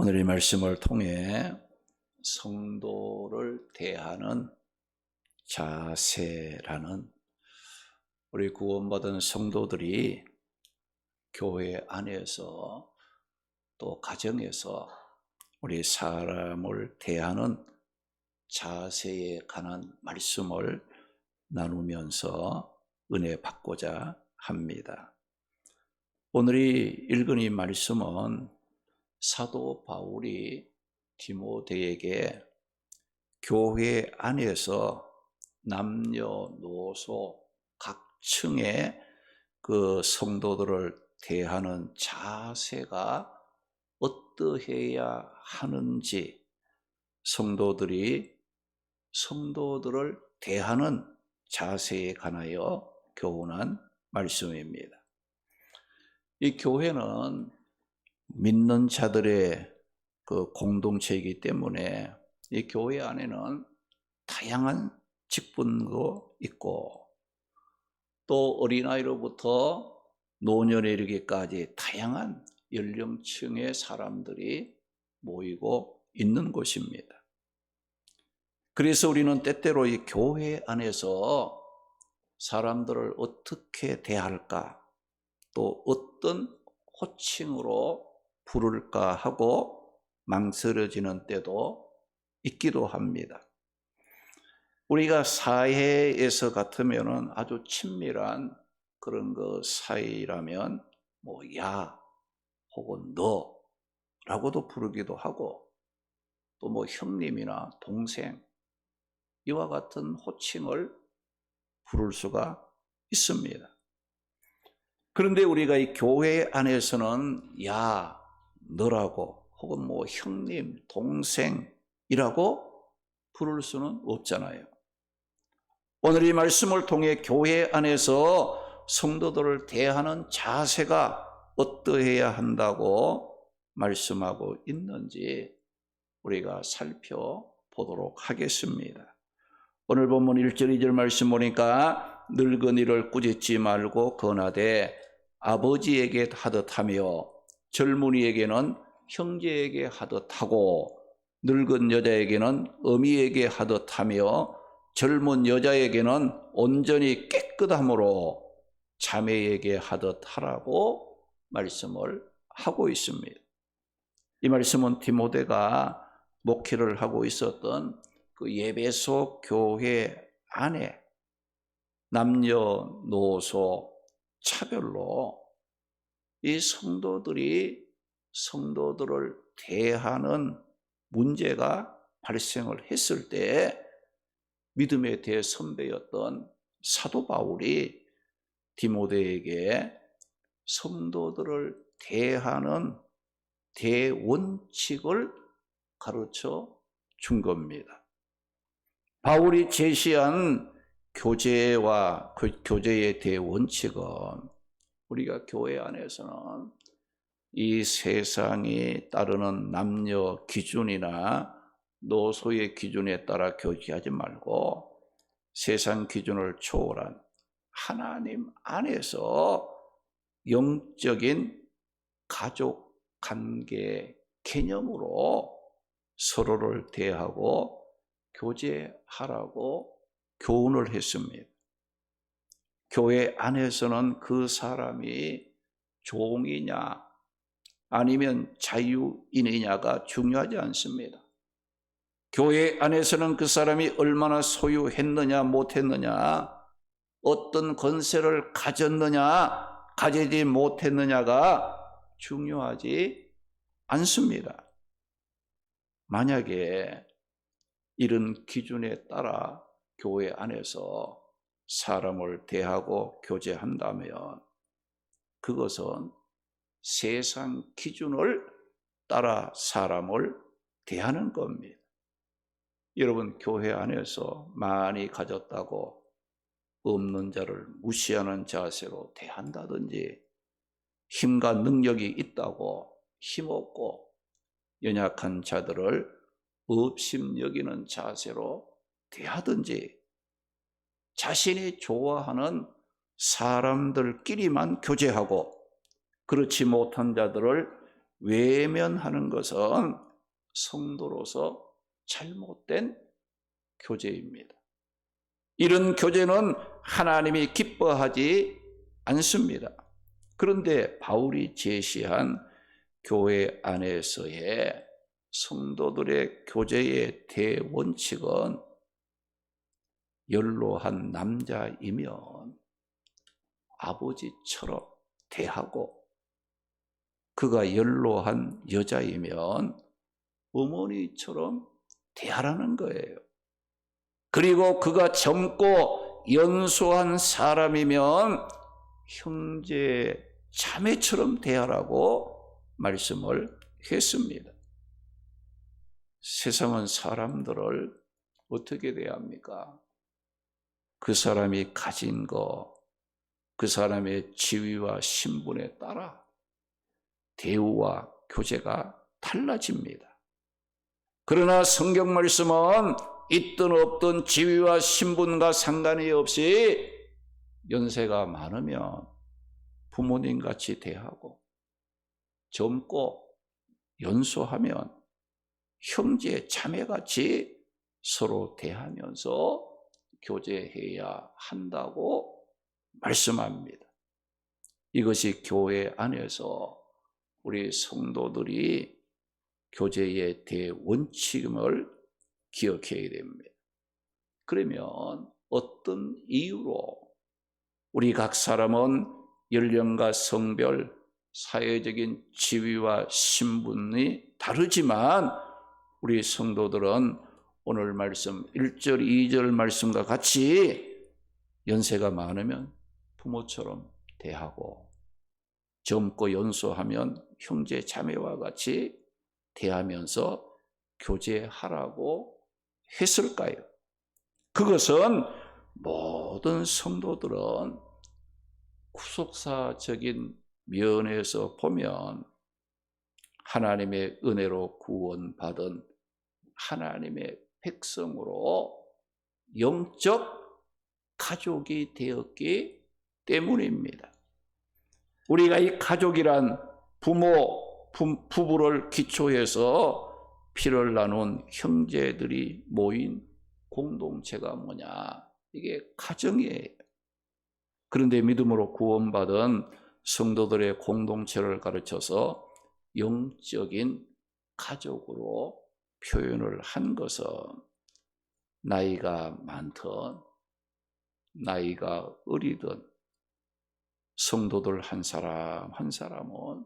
오늘 이 말씀을 통해 성도를 대하는 자세라는 우리 구원받은 성도들이 교회 안에서 또 가정에서 우리 사람을 대하는 자세에 관한 말씀을 나누면서 은혜 받고자 합니다. 오늘이 읽은 이 말씀은 사도 바울이 디모데에게 교회 안에서 남녀노소 각층의 그 성도들을 대하는 자세가 어떠해야 하는지, 성도들이 성도들을 대하는 자세에 관하여 교훈한 말씀입니다. 이 교회는 믿는 자들의 그 공동체이기 때문에 이 교회 안에는 다양한 직분도 있고 또 어린아이로부터 노년에 이르기까지 다양한 연령층의 사람들이 모이고 있는 곳입니다. 그래서 우리는 때때로 이 교회 안에서 사람들을 어떻게 대할까, 또 어떤 호칭으로 부를까 하고 망설여지는 때도 있기도 합니다. 우리가 사회에서 같으면 아주 친밀한 그런 그 사이라면 야 혹은 너라고도 부르기도 하고 또 형님이나 동생 이와 같은 호칭을 부를 수가 있습니다. 그런데 우리가 이 교회 안에서는 야, 너라고 혹은 형님, 동생이라고 부를 수는 없잖아요. 오늘 이 말씀을 통해 교회 안에서 성도들을 대하는 자세가 어떠해야 한다고 말씀하고 있는지 우리가 살펴보도록 하겠습니다. 오늘 본문 1절 2절 말씀 보니까 늙은이를 꾸짖지 말고 권하되 아버지에게 하듯 하며 젊은이에게는 형제에게 하듯 하고 늙은 여자에게는 어미에게 하듯 하며 젊은 여자에게는 온전히 깨끗함으로 자매에게 하듯 하라고 말씀을 하고 있습니다. 이 말씀은 디모데가 목회를 하고 있었던 그 예배소 교회 안에 남녀노소 차별로 이 성도들이 성도들을 대하는 문제가 발생을 했을 때 믿음의 대선배였던 사도 바울이 디모데에게 성도들을 대하는 대원칙을 가르쳐 준 겁니다. 바울이 제시한 교제와 그 교제의 대원칙은 우리가 교회 안에서는 이 세상이 따르는 남녀 기준이나 노소의 기준에 따라 교제하지 말고 세상 기준을 초월한 하나님 안에서 영적인 가족 관계 개념으로 서로를 대하고 교제하라고 교훈을 했습니다. 교회 안에서는 그 사람이 종이냐 아니면 자유인이냐가 중요하지 않습니다. 교회 안에서는 그 사람이 얼마나 소유했느냐 못했느냐, 어떤 권세를 가졌느냐 가지지 못했느냐가 중요하지 않습니다. 만약에 이런 기준에 따라 교회 안에서 사람을 대하고 교제한다면 그것은 세상 기준을 따라 사람을 대하는 겁니다. 여러분, 교회 안에서 많이 가졌다고 없는 자를 무시하는 자세로 대한다든지, 힘과 능력이 있다고 힘없고 연약한 자들을 업심 여기는 자세로 대하든지, 자신이 좋아하는 사람들끼리만 교제하고 그렇지 못한 자들을 외면하는 것은 성도로서 잘못된 교제입니다. 이런 교제는 하나님이 기뻐하지 않습니다. 그런데 바울이 제시한 교회 안에서의 성도들의 교제의 대원칙은 연로한 남자이면 아버지처럼 대하고, 그가 연로한 여자이면 어머니처럼 대하라는 거예요. 그리고 그가 젊고 연소한 사람이면 형제 자매처럼 대하라고 말씀을 했습니다. 세상은 사람들을 어떻게 대합니까? 그 사람이 가진 것, 그 사람의 지위와 신분에 따라 대우와 교제가 달라집니다. 그러나 성경 말씀은 있든 없든 지위와 신분과 상관이 없이 연세가 많으면 부모님같이 대하고, 젊고 연소하면 형제 자매같이 서로 대하면서 교제해야 한다고 말씀합니다. 이것이 교회 안에서 우리 성도들이 교제의 대원칙임을 기억해야 됩니다. 그러면 어떤 이유로 우리 각 사람은 연령과 성별, 사회적인 지위와 신분이 다르지만 우리 성도들은 오늘 말씀 1절, 2절 말씀과 같이 연세가 많으면 부모처럼 대하고, 젊고 연소하면 형제 자매와 같이 대하면서 교제하라고 했을까요? 그것은 모든 성도들은 구속사적인 면에서 보면 하나님의 은혜로 구원받은 하나님의 백성으로 영적 가족이 되었기 때문입니다. 우리가 이 가족이란 부부를 기초해서 피를 나눈 형제들이 모인 공동체가 뭐냐? 이게 가정이에요. 그런데 믿음으로 구원받은 성도들의 공동체를 가르쳐서 영적인 가족으로 표현을 한 것은 나이가 많든 나이가 어리든 성도들 한 사람 한 사람은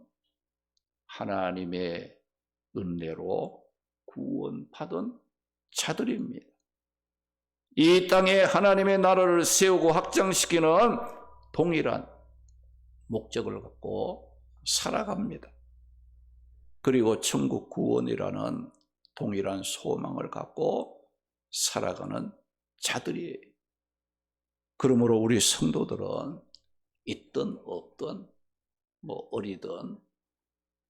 하나님의 은혜로 구원받은 자들입니다. 이 땅에 하나님의 나라를 세우고 확장시키는 동일한 목적을 갖고 살아갑니다. 그리고 천국 구원이라는 동일한 소망을 갖고 살아가는 자들이에요. 그러므로 우리 성도들은 있든 없든 어리든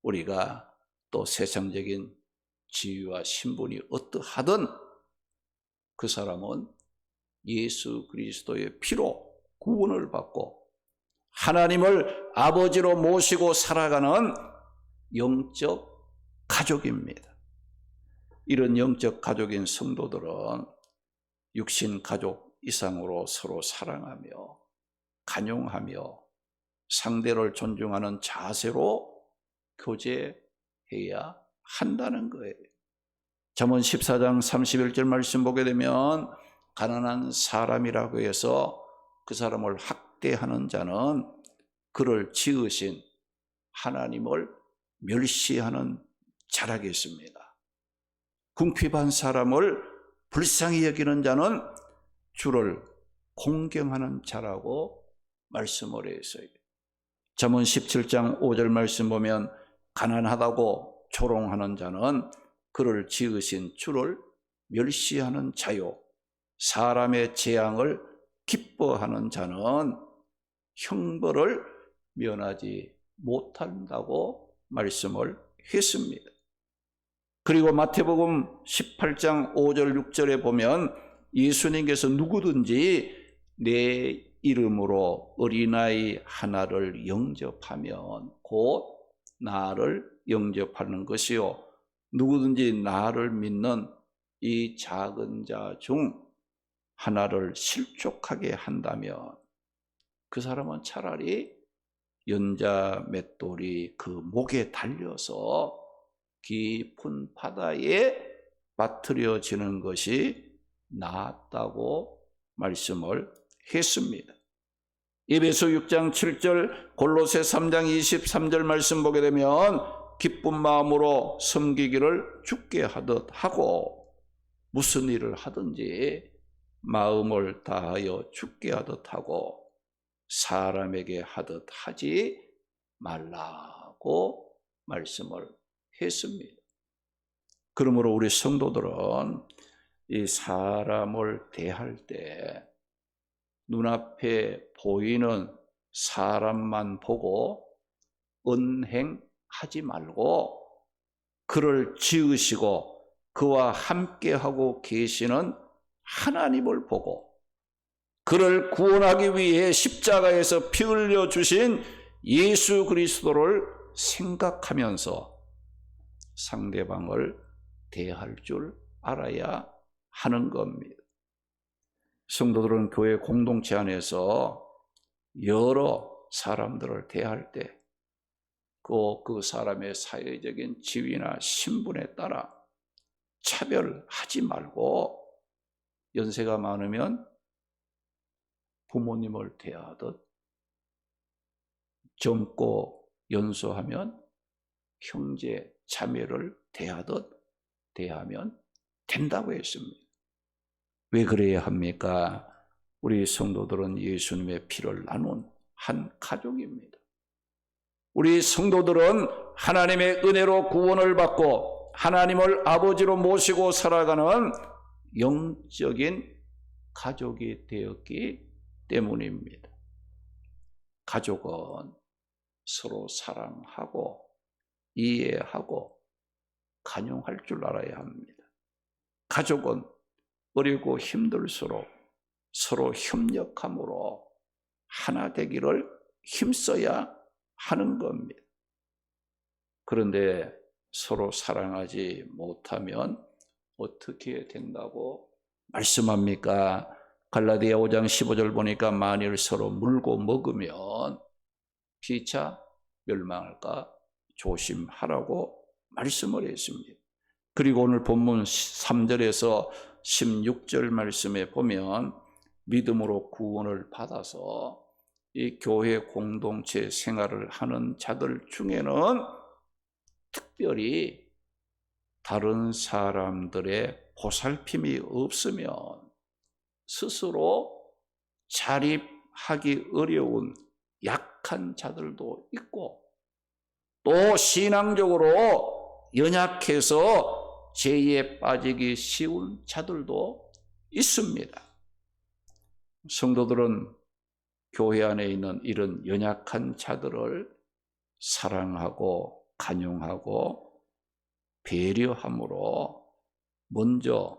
우리가 또 세상적인 지위와 신분이 어떠하든 그 사람은 예수 그리스도의 피로 구원을 받고 하나님을 아버지로 모시고 살아가는 영적 가족입니다. 이런 영적 가족인 성도들은 육신 가족 이상으로 서로 사랑하며 간용하며 상대를 존중하는 자세로 교제해야 한다는 거예요. 잠언 14장 31절 말씀 보게 되면 가난한 사람이라고 해서 그 사람을 학대하는 자는 그를 지으신 하나님을 멸시하는 자라겠습니다. 궁핍한 사람을 불쌍히 여기는 자는 주를 공경하는 자라고 말씀을 했어요. 잠언 17장 5절 말씀 보면 가난하다고 조롱하는 자는 그를 지으신 주를 멸시하는 자요, 사람의 재앙을 기뻐하는 자는 형벌을 면하지 못한다고 말씀을 했습니다. 그리고 마태복음 18장 5절 6절에 보면 예수님께서 누구든지 내 이름으로 어린아이 하나를 영접하면 곧 나를 영접하는 것이요 누구든지 나를 믿는 이 작은 자 중 하나를 실족하게 한다면 그 사람은 차라리 연자 맷돌이 그 목에 달려서 깊은 바다에 빠뜨려지는 것이 낫다고 말씀을 했습니다. 에베소 6장 7절, 골로새 3장 23절 말씀 보게 되면 기쁜 마음으로 섬기기를 주께 하듯 하고 무슨 일을 하든지 마음을 다하여 주께 하듯 하고 사람에게 하듯 하지 말라고 말씀을 했습니다. 그러므로 우리 성도들은 이 사람을 대할 때 눈앞에 보이는 사람만 보고 언행하지 말고 그를 지으시고 그와 함께하고 계시는 하나님을 보고 그를 구원하기 위해 십자가에서 피 흘려 주신 예수 그리스도를 생각하면서 상대방을 대할 줄 알아야 하는 겁니다. 성도들은 교회 공동체 안에서 여러 사람들을 대할 때 그 사람의 사회적인 지위나 신분에 따라 차별하지 말고 연세가 많으면 부모님을 대하듯 젊고 연소하면 형제 자매를 대하듯 대하면 된다고 했습니다. 왜 그래야 합니까? 우리 성도들은 예수님의 피를 나눈 한 가족입니다. 우리 성도들은 하나님의 은혜로 구원을 받고 하나님을 아버지로 모시고 살아가는 영적인 가족이 되었기 때문입니다. 가족은 서로 사랑하고 이해하고 간용할 줄 알아야 합니다. 가족은 어리고 힘들수록 서로 협력함으로 하나 되기를 힘써야 하는 겁니다. 그런데 서로 사랑하지 못하면 어떻게 된다고 말씀합니까? 갈라디아 5장 15절 보니까 만일 서로 물고 먹으면 피차 멸망할까 조심하라고 말씀을 했습니다. 그리고 오늘 본문 3절에서 16절 말씀에 보면 믿음으로 구원을 받아서 이 교회 공동체 생활을 하는 자들 중에는 특별히 다른 사람들의 보살핌이 없으면 스스로 자립하기 어려운 약한 자들도 있고 또 신앙적으로 연약해서 죄에 빠지기 쉬운 자들도 있습니다. 성도들은 교회 안에 있는 이런 연약한 자들을 사랑하고 간용하고 배려함으로 먼저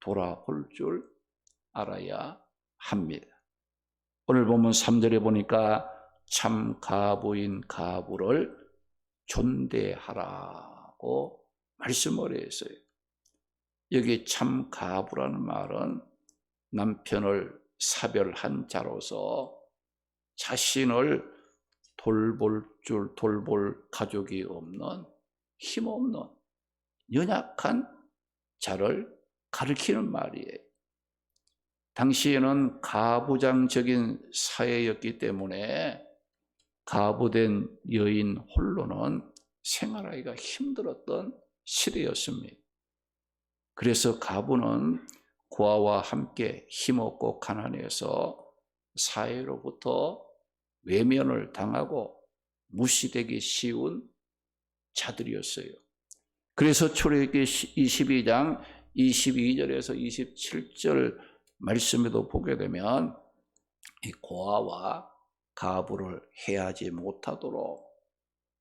돌아볼 줄 알아야 합니다. 오늘 보면 3절에 보니까 참 가부인 가부를 존대하라고 말씀을 했어요. 여기 참 가부라는 말은 남편을 사별한 자로서 자신을 돌볼 가족이 없는 힘없는 연약한 자를 가리키는 말이에요. 당시에는 가부장적인 사회였기 때문에 가부된 여인 홀로는 생활하기가 힘들었던 시대였습니다. 그래서 가부는 고아와 함께 힘없고 가난해서 사회로부터 외면을 당하고 무시되기 쉬운 자들이었어요. 그래서 출애굽기 22장 22절에서 27절 말씀에도 보게 되면 이 고아와 가부를 해하지 못하도록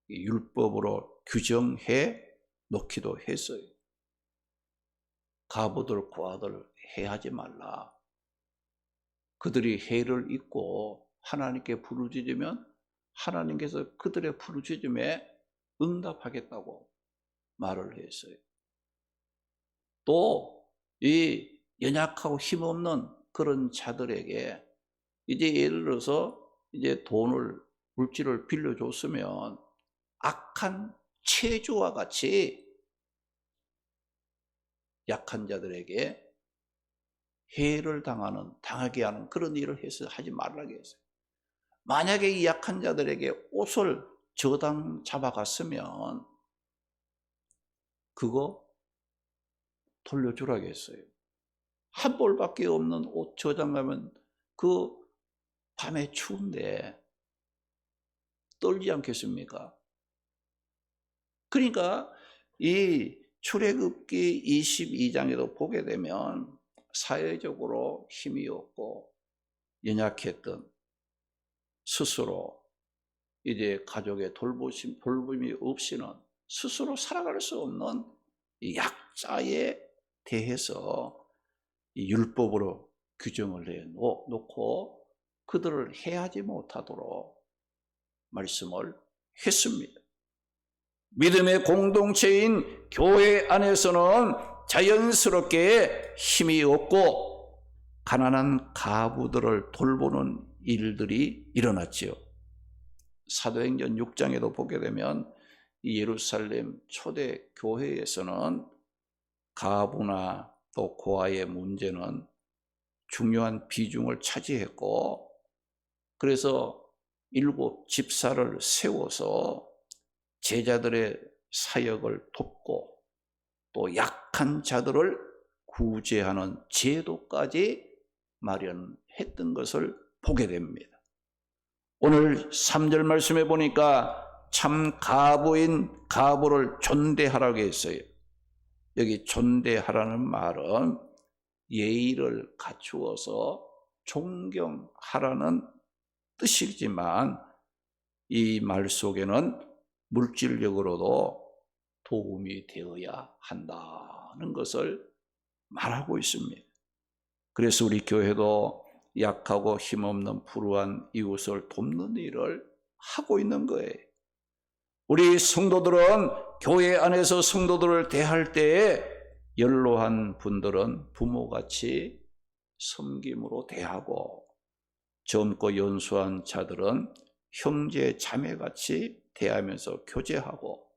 율법으로 규정해 놓기도 했어요. 가부들, 고아들 해하지 말라. 그들이 해를 입고 하나님께 부르짖으면 하나님께서 그들의 부르짖음에 응답하겠다고 말을 했어요. 또 이 연약하고 힘없는 그런 자들에게 이제 예를 들어서 이제 물질을 빌려줬으면 악한 체주와 같이 약한 자들에게 해를 당하게 하는 그런 일을 해서 하지 말라고 했어요. 만약에 이 약한 자들에게 옷을 저당 잡아갔으면 그거 돌려주라고 했어요. 한 벌밖에 없는 옷 저당 가면 그 밤에 추운데 떨지 않겠습니까? 그러니까 이 출애굽기 22장에도 보게 되면 사회적으로 힘이 없고 연약했던 스스로 이제 가족의 돌봄이 없이는 스스로 살아갈 수 없는 이 약자에 대해서 이 율법으로 규정을 해놓고 그들을 해하지 못하도록 말씀을 했습니다. 믿음의 공동체인 교회 안에서는 자연스럽게 힘이 없고 가난한 가부들을 돌보는 일들이 일어났지요. 사도행전 6장에도 보게 되면 이 예루살렘 초대 교회에서는 가부나 또 고아의 문제는 중요한 비중을 차지했고, 그래서 7 집사를 세워서 제자들의 사역을 돕고 또 약한 자들을 구제하는 제도까지 마련했던 것을 보게 됩니다. 오늘 3절 말씀에 보니까 참 가부인 가부를 존대하라고 했어요. 여기 존대하라는 말은 예의를 갖추어서 존경하라는 뜻이지만 이 말 속에는 물질적으로도 도움이 되어야 한다는 것을 말하고 있습니다. 그래서 우리 교회도 약하고 힘없는 불우한 이웃을 돕는 일을 하고 있는 거예요. 우리 성도들은 교회 안에서 성도들을 대할 때에 연로한 분들은 부모같이 섬김으로 대하고 젊고 연수한 자들은 형제 자매같이 대하면서 교제하고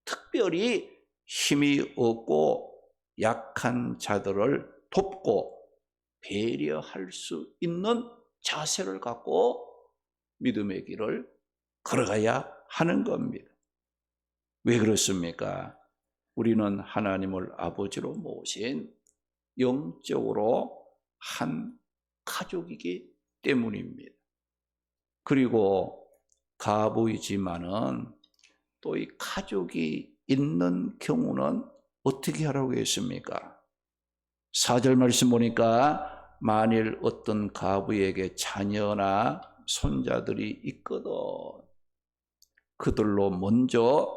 특별히 힘이 없고 약한 자들을 돕고 배려할 수 있는 자세를 갖고 믿음의 길을 걸어가야 하는 겁니다. 왜 그렇습니까? 우리는 하나님을 아버지로 모신 영적으로 한 가족이기 때문입니다. 그리고 가부이지만은 또 이 가족이 있는 경우는 어떻게 하라고 했습니까? 4절 말씀 보니까 만일 어떤 가부에게 자녀나 손자들이 있거든 그들로 먼저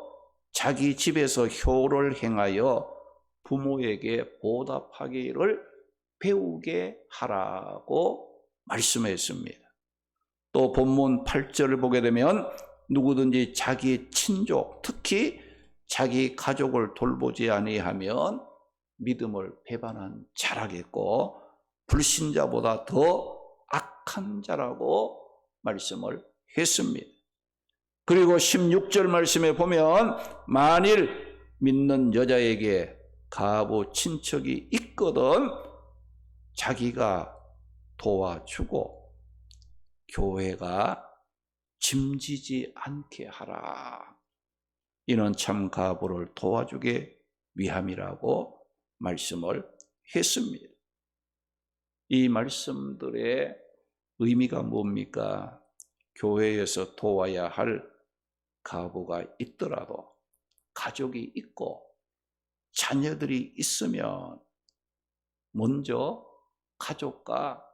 자기 집에서 효를 행하여 부모에게 보답하기를 배우게 하라고 말씀했습니다. 또 본문 8절을 보게 되면 누구든지 자기 친족, 특히 자기 가족을 돌보지 아니하면 믿음을 배반한 자라겠고 불신자보다 더 악한 자라고 말씀을 했습니다. 그리고 16절 말씀에 보면 만일 믿는 여자에게 가부 친척이 있거든 자기가 도와주고 교회가 짐지지 않게 하라. 이는 참 가부를 도와주게 위함이라고 말씀을 했습니다. 이 말씀들의 의미가 뭡니까? 교회에서 도와야 할 가부가 있더라도 가족이 있고 자녀들이 있으면 먼저 가족과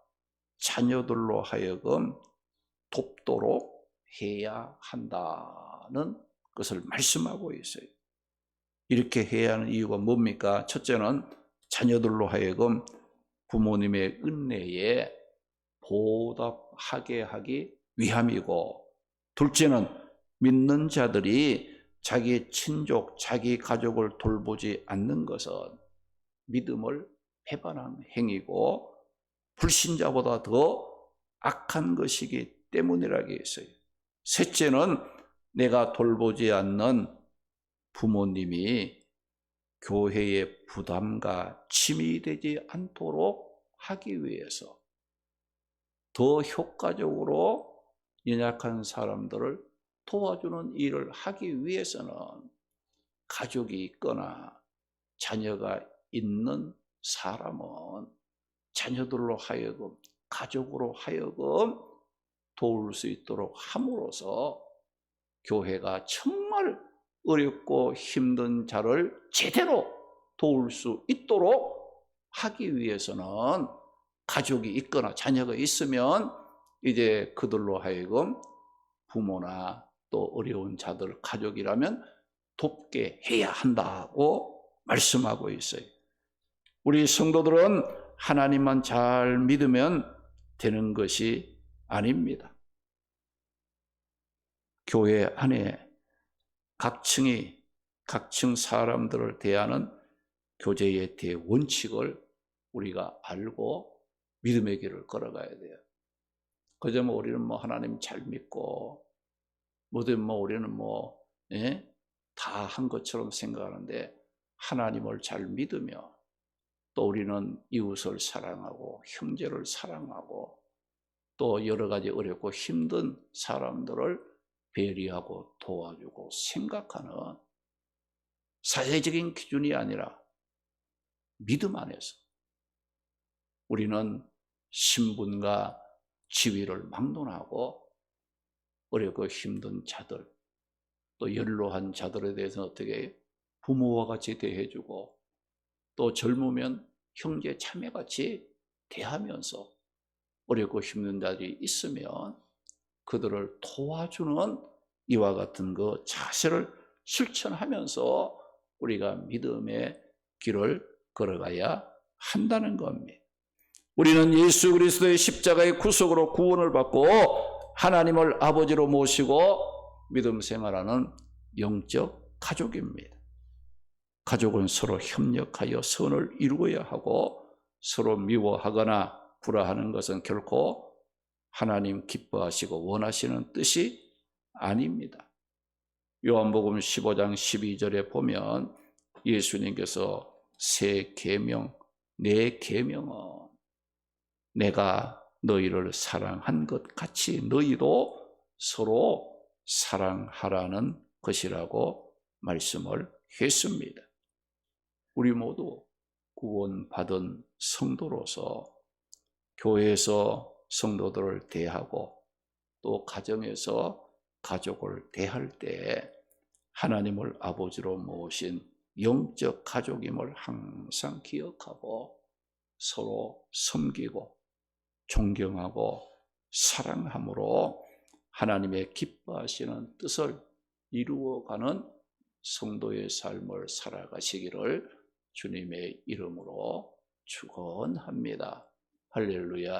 자녀들로 하여금 돕도록 해야 한다는 것을 말씀하고 있어요. 이렇게 해야 하는 이유가 뭡니까? 첫째는 자녀들로 하여금 부모님의 은혜에 보답하게 하기 위함이고, 둘째는 믿는 자들이 자기 친족, 자기 가족을 돌보지 않는 것은 믿음을 배반한 행위고 불신자보다 더 악한 것이기 때문이라고 했어요. 셋째는 내가 돌보지 않는 부모님이 교회의 부담과 짐이 되지 않도록 하기 위해서 더 효과적으로 연약한 사람들을 도와주는 일을 하기 위해서는 가족이 있거나 자녀가 있는 사람은 자녀들로 하여금, 가족으로 하여금 도울 수 있도록 함으로써 교회가 정말 어렵고 힘든 자를 제대로 도울 수 있도록 하기 위해서는 가족이 있거나 자녀가 있으면 이제 그들로 하여금 부모나 또 어려운 자들, 가족이라면 돕게 해야 한다고 말씀하고 있어요. 우리 성도들은 하나님만 잘 믿으면 되는 것이 아닙니다. 교회 안에 각층 사람들을 대하는 교제의 대원칙을 우리가 알고 믿음의 길을 걸어가야 돼요. 그저 우리는 하나님 잘 믿고 뭐든 우리는 다 한 것처럼 생각하는데 하나님을 잘 믿으며 또 우리는 이웃을 사랑하고 형제를 사랑하고 또 여러 가지 어렵고 힘든 사람들을 배려하고 도와주고 생각하는 사회적인 기준이 아니라 믿음 안에서 우리는 신분과 지위를 막론하고 어렵고 힘든 자들 또 연로한 자들에 대해서는 어떻게 부모와 같이 대해주고 또 젊으면 형제 자매같이 대하면서 어렵고 힘든 자들이 있으면 그들을 도와주는 이와 같은 그 자세를 실천하면서 우리가 믿음의 길을 걸어가야 한다는 겁니다. 우리는 예수 그리스도의 십자가의 구속으로 구원을 받고 하나님을 아버지로 모시고 믿음 생활하는 영적 가족입니다. 가족은 서로 협력하여 선을 이루어야 하고 서로 미워하거나 불화하는 것은 결코 하나님 기뻐하시고 원하시는 뜻이 아닙니다. 요한복음 15장 12절에 보면 예수님께서 새 계명, 내 계명은 내가 너희를 사랑한 것 같이 너희도 서로 사랑하라는 것이라고 말씀을 했습니다. 우리 모두 구원받은 성도로서 교회에서 성도들을 대하고 또 가정에서 가족을 대할 때 하나님을 아버지로 모신 영적 가족임을 항상 기억하고 서로 섬기고 존경하고 사랑함으로 하나님의 기뻐하시는 뜻을 이루어가는 성도의 삶을 살아가시기를 주님의 이름으로 축원합니다. 할렐루야.